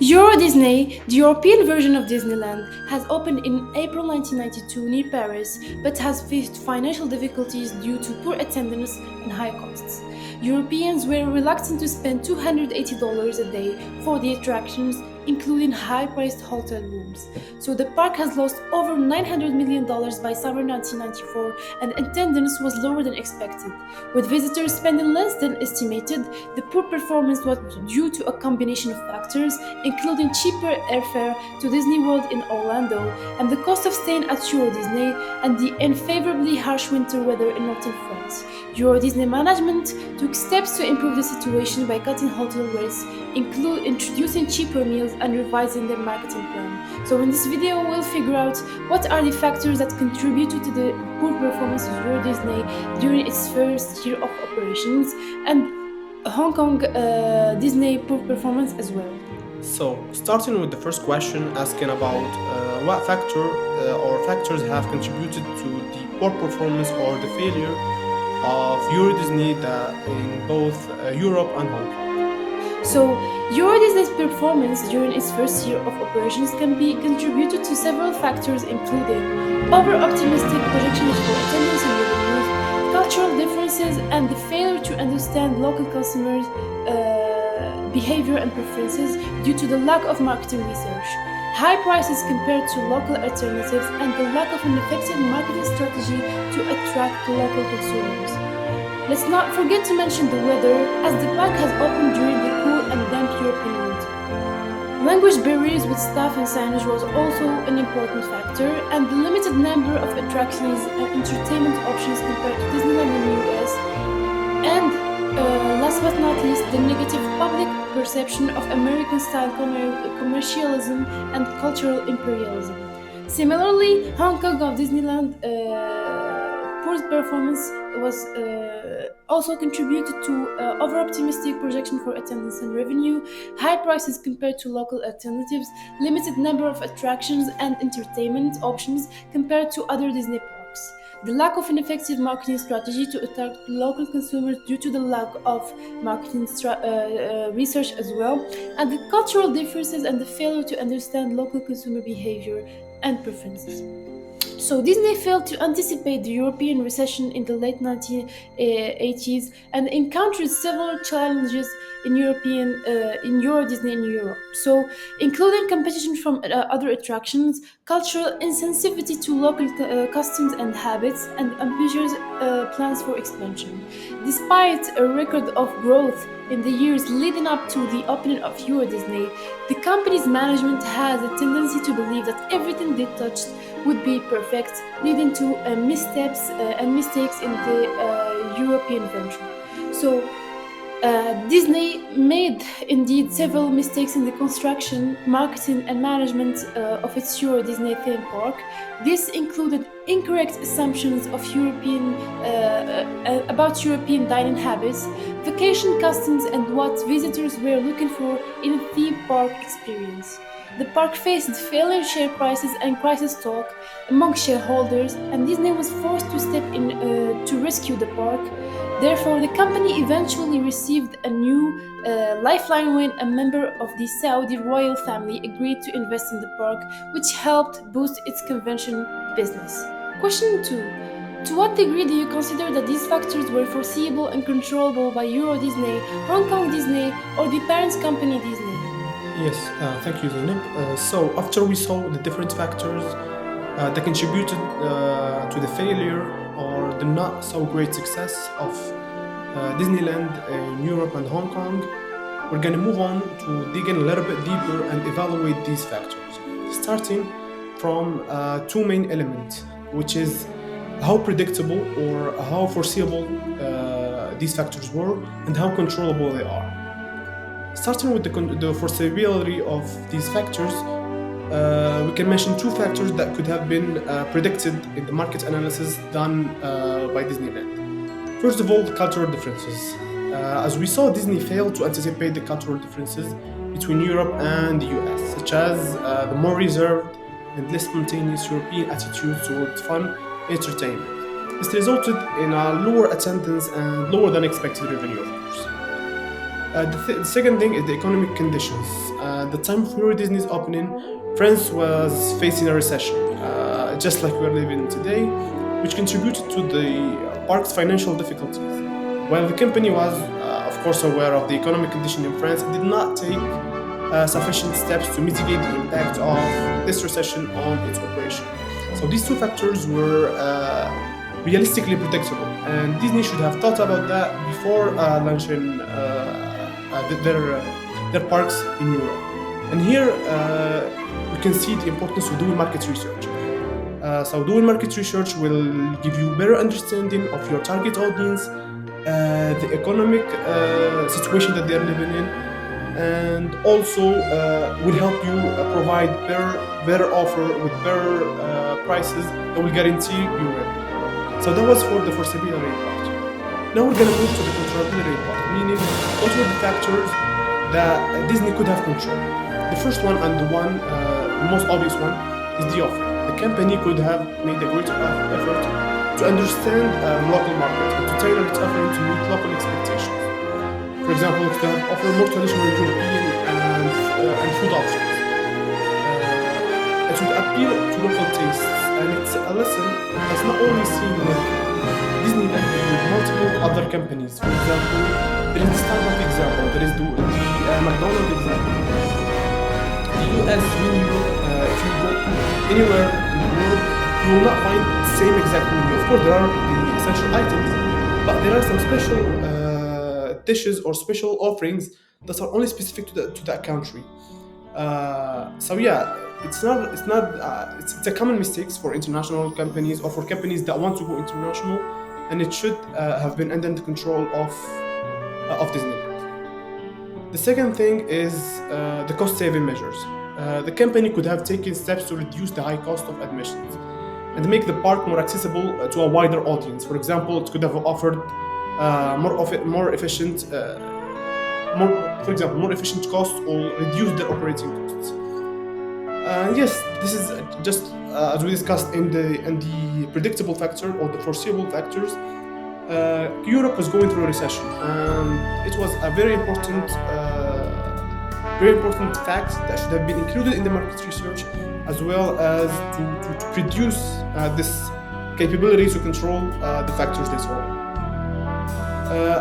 EuroDisney, the European version of Disneyland, has opened in April 1992 near Paris but has faced financial difficulties due to poor attendance and high costs. Europeans were reluctant to spend $280 a day for the attractions, including high-priced hotel rooms. So the park has lost over $900 million by summer 1994 and attendance was lower than expected. With visitors spending less than estimated, the poor performance was due to a combination of factors, including cheaper airfare to Disney World in Orlando and the cost of staying at Euro Disney and the unfavorably harsh winter weather in northern France. Euro Disney management took steps to improve the situation by cutting hotel rates, introducing cheaper meals and revising their marketing plan. So in this video we'll figure out what are the factors that contributed to the poor performance of Euro Disney during its first year of operations and Hong Kong Disney poor performance as well. So, starting with the first question, asking about what factor or factors have contributed to the poor performance or the failure of EuroDisney in both Europe and Hong Kong. So, EuroDisney's performance during its first year of operations can be contributed to several factors, including over-optimistic projections for attendance and revenues, cultural differences, and the failure to understand local customers' behavior and preferences due to the lack of marketing research, high prices compared to local alternatives, and the lack of an effective marketing strategy to attract local consumers. Let's not forget to mention the weather, as the park has opened during the cool and damp European winter. Language barriers with staff and signage was also an important factor, and the limited number of attractions and entertainment options compared to Disneyland in the US, and last but not least, the negative public perception of American-style commercialism and cultural imperialism. Similarly, Hong Kong of Disneyland poor performance was also contributed to over-optimistic projection for attendance and revenue, high prices compared to local alternatives, limited number of attractions and entertainment options compared to other Disney parks. The lack of an effective marketing strategy to attract local consumers due to the lack of marketing research as well, and the cultural differences and the failure to understand local consumer behavior and preferences. So Disney failed to anticipate the European recession in the late 1980s and encountered several challenges in Euro Disney in Europe. So, including competition from other attractions, cultural insensitivity to local customs and habits, and ambitious plans for expansion. Despite a record of growth in the years leading up to the opening of Euro Disney, the company's management has a tendency to believe that everything they touched would be perfect, leading to missteps and mistakes in the European venture. So, Disney made indeed several mistakes in the construction, marketing, and management of its Euro Disney theme park. This included incorrect assumptions of about European dining habits, vacation customs, and what visitors were looking for in a theme park experience. The park faced failing share prices and crisis talk among shareholders, and Disney was forced to step in to rescue the park. Therefore, the company eventually received a new lifeline when a member of the Saudi royal family agreed to invest in the park, which helped boost its convention business. Question 2. To what degree do you consider that these factors were foreseeable and controllable by Euro Disney, Hong Kong Disney, or the parent company Disney? Yes, thank you, Zainab. So, after we saw the different factors that contributed to the failure or the not so great success of Disneyland in Europe and Hong Kong, we're going to move on to dig in a little bit deeper and evaluate these factors, starting from two main elements, which is how predictable or how foreseeable these factors were and how controllable they are. Starting with the foreseeability of these factors, we can mention two factors that could have been predicted in the market analysis done by Disneyland. First of all, the cultural differences. As we saw, Disney failed to anticipate the cultural differences between Europe and the US, such as the more reserved and less spontaneous European attitude towards fun entertainment. This resulted in a lower attendance and lower than expected revenue, of course. The second thing is the economic conditions. At the time of EuroDisney's opening, France was facing a recession, just like we're living today, which contributed to the park's financial difficulties. While the company was, of course, aware of the economic condition in France, it did not take sufficient steps to mitigate the impact of this recession on its operation. So these two factors were realistically predictable, and Disney should have thought about that before launching their parks in Europe. And here we can see the importance of doing market research. So doing market research will give you better understanding of your target audience, the economic situation that they're living in, and also will help you provide better offer with better prices that will guarantee you revenue. So that was for the foreseeability part. Now we're going to move to the controllability part, meaning what were the factors that Disney could have controlled. The first one, and the most obvious one, is the offer. The company could have made a greater effort to understand local market and to tailor its offering to meet local expectations. For example, it could have offered more traditional European and food options. It would appeal to local tastes, and it's a lesson that's not only seen with Disneyland but with multiple other companies. For example, there is the Starbucks example, there is the McDonald's example. The US menu, if you go anywhere in the world, you will not find the same exact menu. Of course, there are the essential items, but there are some special dishes or special offerings that are only specific to that country. So yeah, it's a common mistake for international companies or for companies that want to go international, and it should have been under the control of Disneyland. The second thing is the cost-saving measures. The company could have taken steps to reduce the high cost of admissions and make the park more accessible to a wider audience. For example, it could have offered more efficient costs or reduce their operating costs. Yes, this is just as we discussed in the predictable factor or the foreseeable factors. Europe was going through a recession, and it was a very important fact that should have been included in the market research, as well as to produce this capability to control the factors they saw.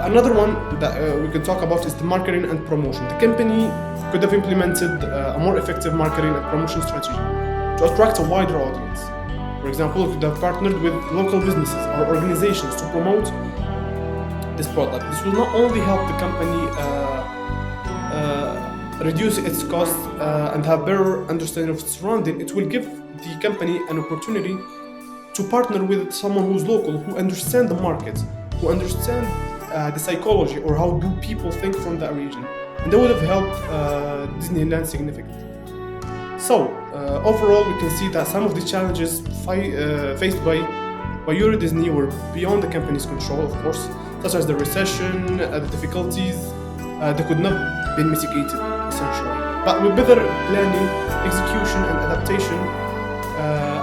Another one that we can talk about is the marketing and promotion. The company could have implemented a more effective marketing and promotion strategy to attract a wider audience. For example, it could have partnered with local businesses or organizations to promote this product. This will not only help the company reduce its costs and have better understanding of its surrounding, it will give the company an opportunity to partner with someone who's local, who understands the market, who understands the psychology or how do people think from that region. And that would have helped Disneyland significantly. So, overall, we can see that some of the challenges faced by EuroDisney were beyond the company's control, of course, such as the recession, the difficulties that could not be mitigated, essentially. But with better planning, execution, and adaptation,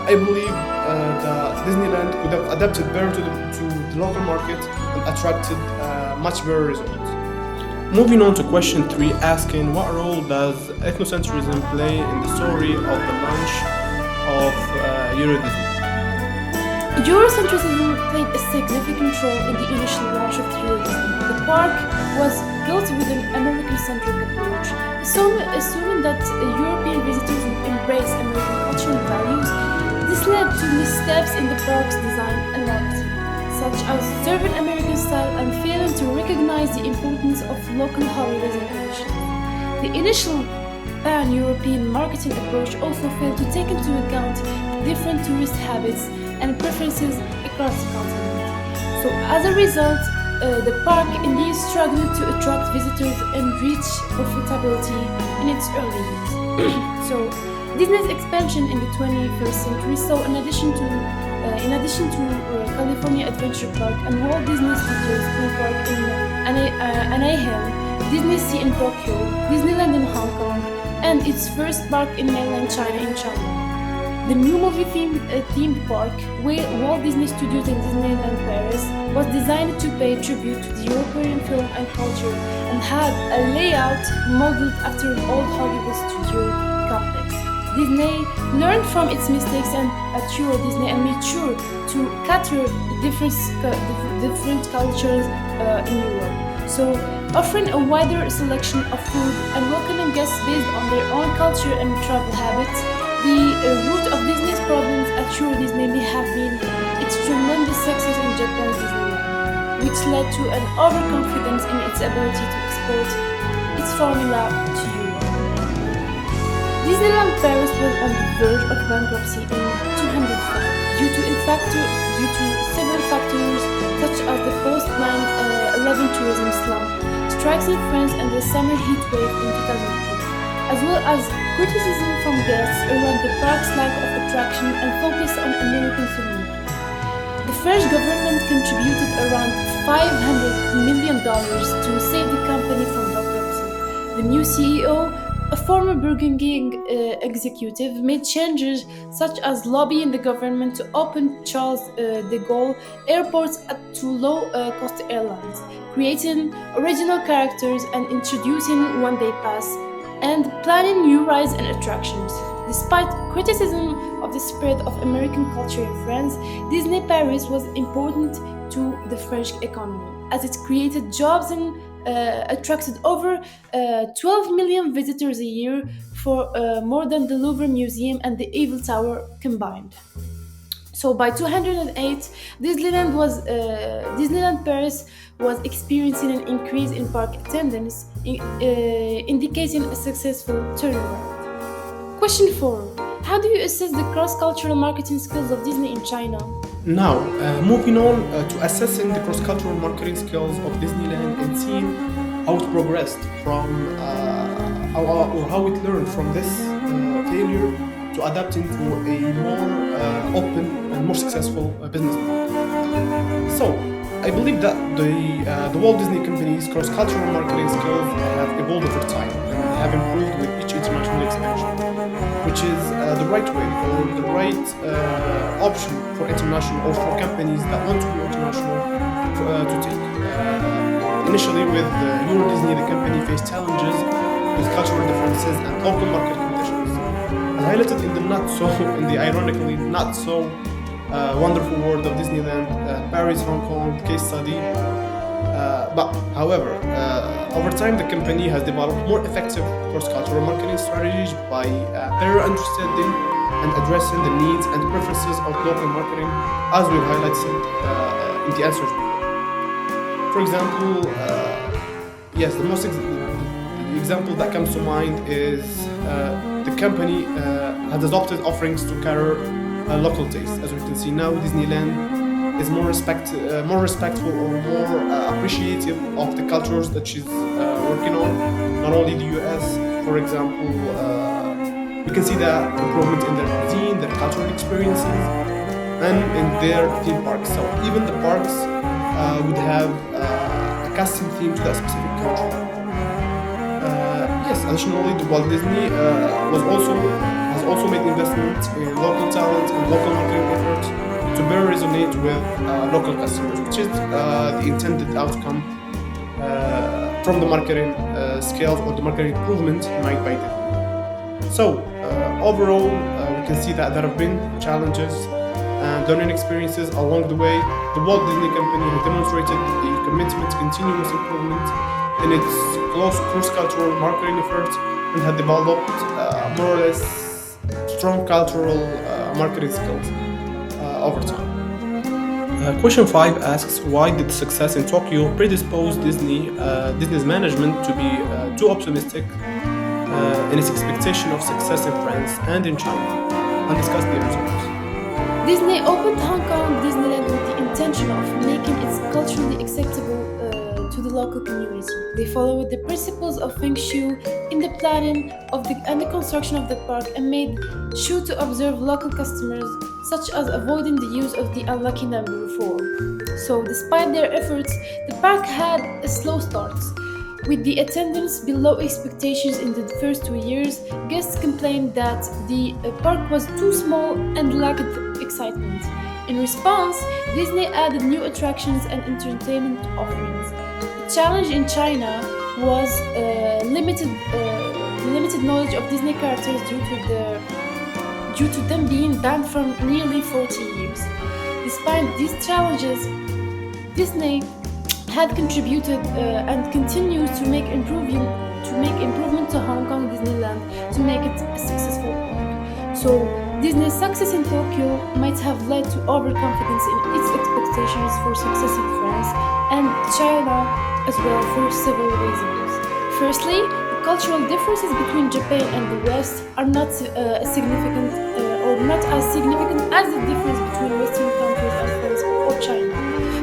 I believe that Disneyland could have adapted better to the local market and attracted much better results. Moving on to question 3, asking what role does ethnocentrism play in the story of the launch of EuroDisney? Eurocentrism played a significant role in the initial launch of EuroDisney. The park was built with an American-centric approach, assuming that European visitors would embrace American cultural values. This led to missteps in the park's design and marketing, such as serving American style and failing to recognize the importance of local holidays and traditions. The initial pan-European marketing approach also failed to take into account different tourist habits and preferences across the continent. So as a result, the park indeed struggled to attract visitors and reach profitability in its early years. So Disney's expansion in the 21st century saw in addition to California Adventure Park and Walt Disney Studios theme park in Anaheim, Disney Sea in Tokyo, Disneyland in Hong Kong, and its first park in mainland China in China. The new movie themed park, where Walt Disney Studios in Disneyland Paris, was designed to pay tribute to the European film and culture and had a layout modeled after an old Hollywood studio complex. Disney learned from its mistakes and at EuroDisney and made sure to cater the different cultures in Europe. So, offering a wider selection of food and welcoming guests based on their own culture and travel habits, the root of Disney's problems at EuroDisney may have been its tremendous success in Japan's Disneyland, which led to an overconfidence in its ability to export its formula to Europe. Disneyland Paris was on the verge of bankruptcy in 205 due to several factors such as the post-9/11 tourism slump, strikes in France, and the summer heat wave in 2002, as well as criticism from guests around the park's lack of attraction and focus on American souvenirs. The French government contributed around $500 million to save the company from bankruptcy. The new CEO, a former Burger King executive, made changes such as lobbying the government to open Charles de Gaulle airports to low-cost airlines, creating original characters and introducing one-day pass, and planning new rides and attractions. Despite criticism of the spread of American culture in France, Disney Paris was important to the French economy, as it created jobs and attracted over 12 million visitors a year for more than the Louvre Museum and the Eiffel Tower combined. So by 208, Disneyland Paris was experiencing an increase in park attendance, indicating a successful turnaround. Question 4. How do you assess the cross-cultural marketing skills of Disney in China? Now, moving on to assessing the cross-cultural marketing skills of Disneyland and seeing how it progressed from how it learned from this failure to adapt into a more open and more successful business model. So, I believe that the Walt Disney Company's cross-cultural marketing skills have evolved over time and have improved with each international expansion, which is the right way or the right option for international or for companies that want to go international to take. Initially, with EuroDisney, the company faced challenges with cultural differences and local market conditions. As highlighted in the ironically not so wonderful world of Disneyland, Paris, Hong Kong case study. However, over time, the company has developed more effective cross-cultural marketing strategies by better understanding and addressing the needs and preferences of local marketing, as we've highlighted in the answers below. For example, yes, the example that comes to mind is the company has adopted offerings to cater local tastes. As we can see now, Disneyland is more respectful or more appreciative of the cultures that she's working on. Not only the US, for example, we can see that improvement in their cuisine, their cultural experiences, and in their theme parks. So even the parks would have a custom theme to that specific country. Yes, additionally, the Walt Disney has also made investments in local talent and local marketing efforts to better resonate with local customers, which is the intended outcome from the marketing skills or the marketing improvement made by Disney. So overall, we can see that there have been challenges and learning experiences along the way. The Walt Disney Company has demonstrated a commitment to continuous improvement in its close cross-cultural marketing efforts and had developed more or less strong cultural marketing skills over time. Question 5 asks, why did success in Tokyo predispose Disney's management to be too optimistic in its expectation of success in France and in China, and discuss the results. Disney opened Hong Kong Disneyland with the intention of making it culturally acceptable to the local community. They followed the principles of Feng Shui in the planning and the construction of the park and made sure to observe local customers, such as avoiding the use of the unlucky number 4. So, despite their efforts, the park had a slow start. With the attendance below expectations in the first 2 years, guests complained that the park was too small and lacked excitement. In response, Disney added new attractions and entertainment offerings. The challenge in China was limited knowledge of Disney characters due to them being banned from nearly 40 years. Despite these challenges, Disney had contributed and continues to make improvement to Hong Kong Disneyland to make it a successful park. So Disney's success in Tokyo might have led to overconfidence in its expectations for success in France and China as well for several reasons. Firstly, the cultural differences between Japan and the West are not significant or not as significant as the difference between Western countries and France or China.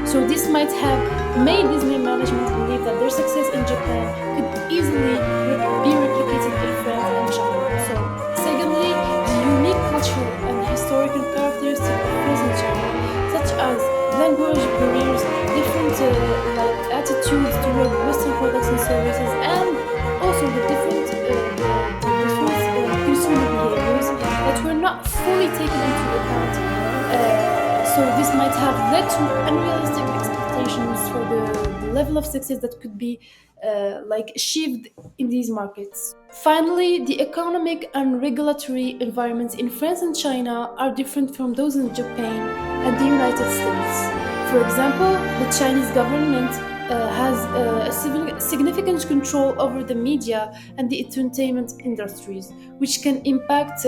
So this might have made Disney management believe that their success in Japan could easily be replicated in France and China. So, secondly, the unique cultural and historical characteristics of France and China, such as language barriers, different attitudes toward Western products and services, and also the different consumer behaviors that were not fully taken into account. So this might have led to unrealistic expectations for the level of success that could be achieved in these markets. Finally, the economic and regulatory environments in France and China are different from those in Japan and the United States. For example, the Chinese government has significant control over the media and the entertainment industries, which can impact,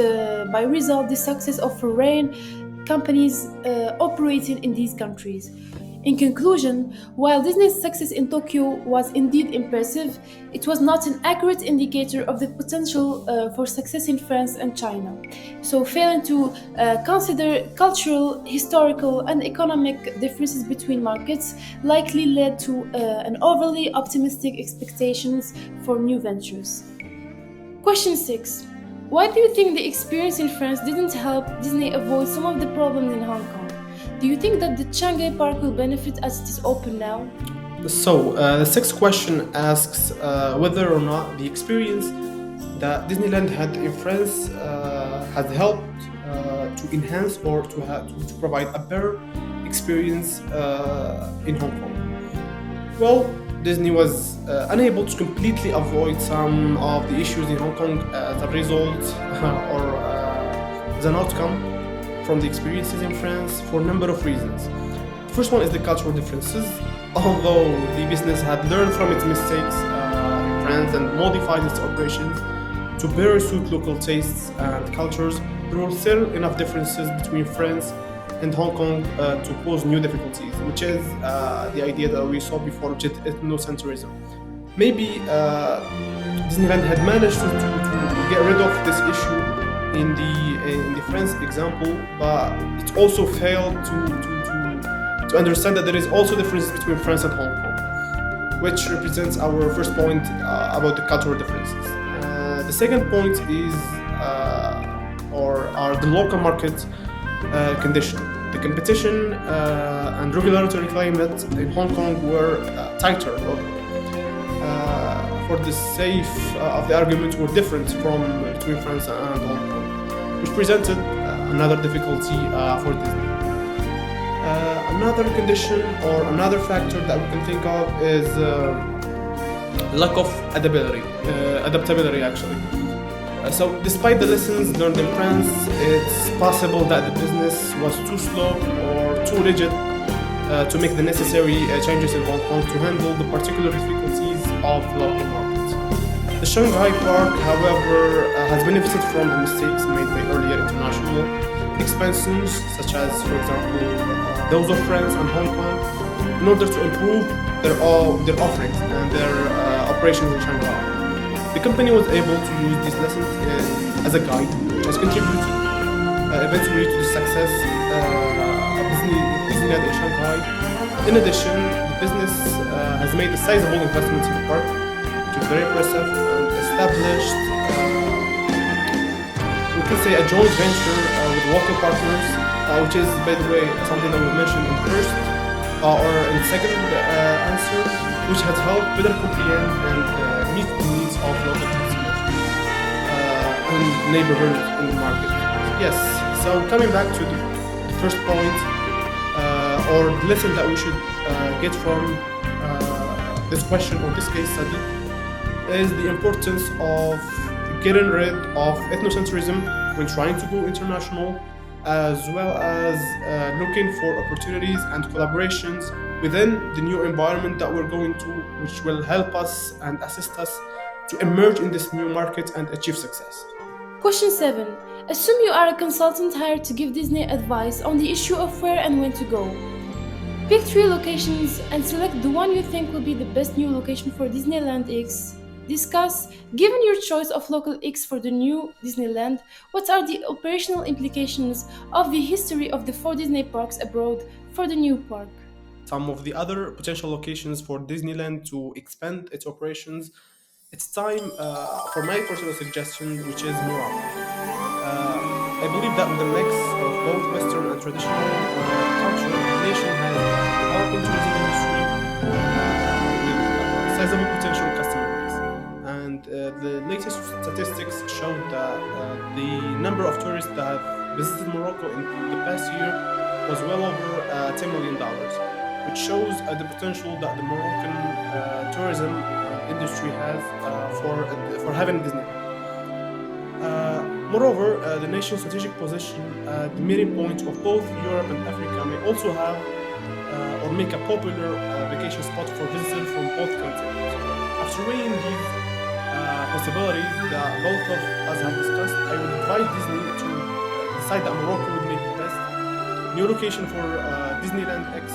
by result, the success of foreign companies operating in these countries. In conclusion, while Disney's success in Tokyo was indeed impressive, it was not an accurate indicator of the potential for success in France and China. So, failing to consider cultural, historical, and economic differences between markets likely led to an overly optimistic expectations for new ventures. Question 6. Why do you think the experience in France didn't help Disney avoid some of the problems in Hong Kong? Do you think that the Shanghai park will benefit as it is open now? So, the sixth question asks whether or not the experience that Disneyland had in France has helped to enhance or to provide a better experience in Hong Kong. Well, Disney was unable to completely avoid some of the issues in Hong Kong as a result or as an outcome from the experiences in France for a number of reasons. The first one is the cultural differences. Although the business had learned from its mistakes in France and modified its operations to better suit local tastes and cultures, there were still enough differences between France and Hong Kong to pose new difficulties, which is the idea that we saw before, which is ethnocentrism. Maybe Disneyland had managed to get rid of this issue in the France example, but it also failed to understand that there is also differences between France and Hong Kong, which represents our first point about the cultural differences. The second point is are the local market condition. The competition and regulatory climate in Hong Kong were tighter, for the sake of the argument, were different from between France and Hong Kong, which presented another difficulty for Disney. Another condition or another factor that we can think of is lack of adaptability actually. So despite the lessons learned in France, it's possible that the business was too slow or too rigid to make the necessary changes in Hong Kong to handle the particular difficulties of local markets. The Shanghai park, however, has benefited from the mistakes made by earlier international expansions, such as, for example, those of France and Hong Kong, in order to improve their offerings and their operations in Shanghai. The company was able to use these lessons as a guide, which has contributed eventually to the success of Disneyland in Shanghai. In addition, the business has made a sizable investment in the park, which is very impressive, and established, we could say, a joint venture with local partners, which is, by the way, something that we mentioned in the first or in the second answer. which has helped better comprehend and meet the needs of local customers and neighborhoods in the market. Yes, so coming back to the first point, or the lesson that we should get from this question or this case study is the importance of getting rid of ethnocentrism when trying to go international, as well as looking for opportunities and collaborations within the new environment that we're going to, which will help us and assist us to emerge in this new market and achieve success. Question 7. Assume you are a consultant hired to give Disney advice on the issue of where and when to go. Pick 3 locations and select the one you think will be the best new location for Disneyland X. Discuss, given your choice of local X for the new Disneyland, what are the operational implications of the history of the 4 Disney parks abroad for the new park. Some of the other potential locations for Disneyland to expand its operations, it's time for my personal suggestion, which is Morocco. I believe that with the mix of both Western and traditional culture, the nation has a developing tourism industry with sizable potential customer base. And the latest statistics showed that the number of tourists that have visited Morocco in the past year was well over $10 million, which shows the potential that the Moroccan tourism industry has for having Disney. Moreover, the nation's strategic position at the meeting point of both Europe and Africa may also have or make a popular vacation spot for visitors from both continents. After weighing these possibilities that both of us have discussed, I would advise Disney to decide that Morocco would make the best new location for Disneyland X.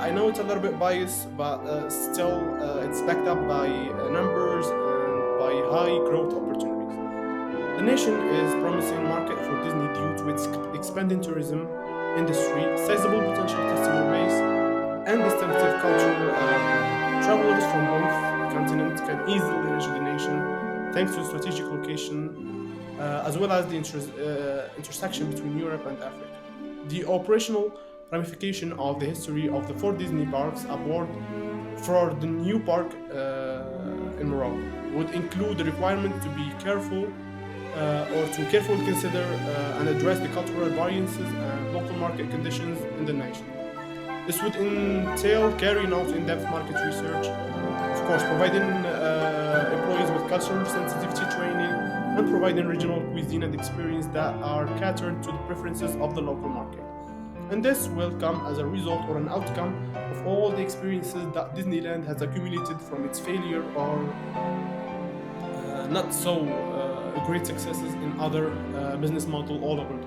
I know it's a little bit biased, but still it's backed up by numbers and by high growth opportunities. The nation is promising market for Disney due to its expanding tourism industry, sizable potential customer base, and distinctive culture. Travelers from both continents can easily reach the nation thanks to strategic location, as well as the intersection between Europe and Africa. The operational ramification of the history of the 4 Disney parks aboard for the new park in Morocco would include the requirement to be careful or to carefully consider and address the cultural variances and local market conditions in the nation. This would entail carrying out in-depth market research, of course, providing employees with cultural sensitivity training, and providing regional cuisine and experience that are catered to the preferences of the local market. And this will come as a result or an outcome of all the experiences that Disneyland has accumulated from its failure or not so great successes in other business models all over the world.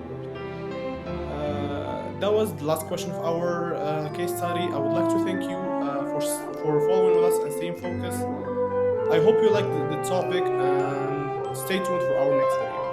That was the last question of our case study. I would like to thank you for following with us and staying focused. I hope you liked the topic and stay tuned for our next video.